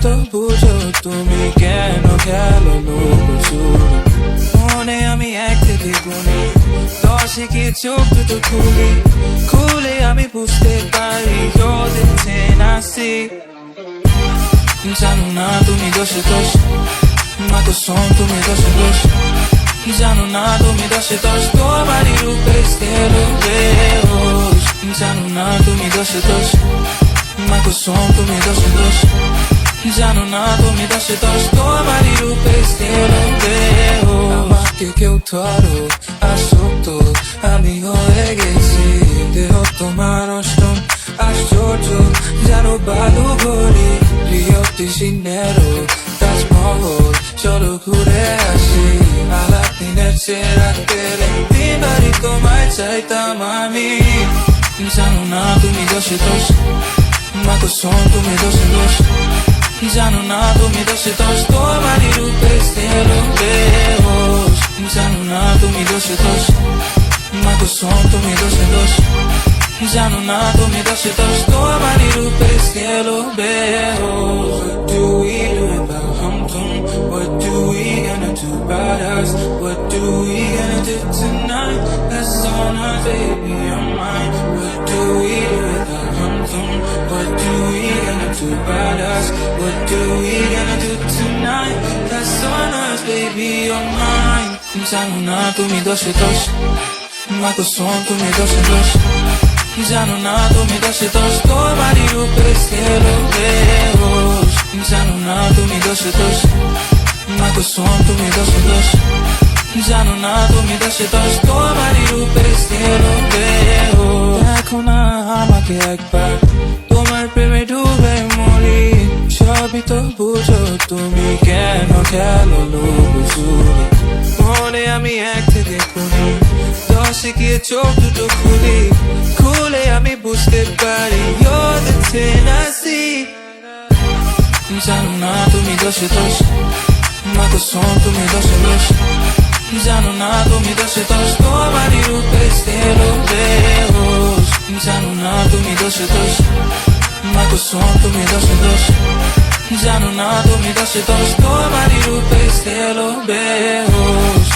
তো বুঝো তুমি কেন খেলো লুকোচুরি মনে আমি এক থেকে গুনি 10 কি চোখ দুটো খুলে আমি বুঝতে পারি you're the 10 I see জানো না তুমি দোষে দোষ মা কসম তুমি দোষে দোষ জানো না তুমি দোষে দোষ তোমারই রূপে গেলো বেহোশ জানো না তুমি দোষে দোষ মা কসম তুমি দোষে দোষ জানো না তুমি দোষে দোষ তোমারই রূপে গেলো বেহোশ আমাকে কেউ ধরো আসক্ত আমি হয়ে গেছি দেহ তোমার অষ্টম আশ্চর্য জানো বালু ঘড়ি রিও ডি জেনেরো তাজমহল চলো ঘুরে আসি আলাদিনের চেরাতে দিনবারই তোমায় চাইতাম আমি জানো না তুমি দোষে দোষ মা কসম তুমি দোষে দোষ জানো না তুমি দোষে দোষ তোমারই রূপে গেলো বেহোশ জানো না তুমি দোষে দোষ মা কসম তুমি দোষে দোষ জানো না তুমি দোষে দোষ তোমারই রূপে গেলো বেহোশ What do we do about Hamtum? What do we gonna do about us? What do we gonna do tonight? That's on us, baby, on mine. What do we do about Hamtum? What do we gonna do about us? What do we gonna do tonight? That's on us, baby, on mine. জানো না তুমি দোষে দোষ মা কসম তুমি দোষে দোষ জানো না তুমি দোষে দোষ তোমারই রূপে গেলো বেহোশ জানো না তুমি দোষে দোষ মা কসম তুমি দোষে দোষ জানো না তুমি দোষে দোষ তোমারই রূপে গেলো বেহোশ দেখো না আমাকে একবার তোমার প্রেমে ডুবে মরি সবই তো বুঝো তুমি কেন খেলো লুকোচুরি মনে আমি এক থেকে গুনি 10 গিয়ে চোখ দুটো খুলে আমি বুঝতে পারি you're the 10 I see জানো না তুমি দোষে দোষ মা কসম তুমি দোষে দোষ জানো না তুমি দোষে দোষ তোমারই রূপে গেলো বেহোশ জানো না তুমি দোষে দোষ মা কসম তুমি দোষে দোষ জানো না তুমি দোষে দোষ তোমারই রূপে গেলো বেহোশ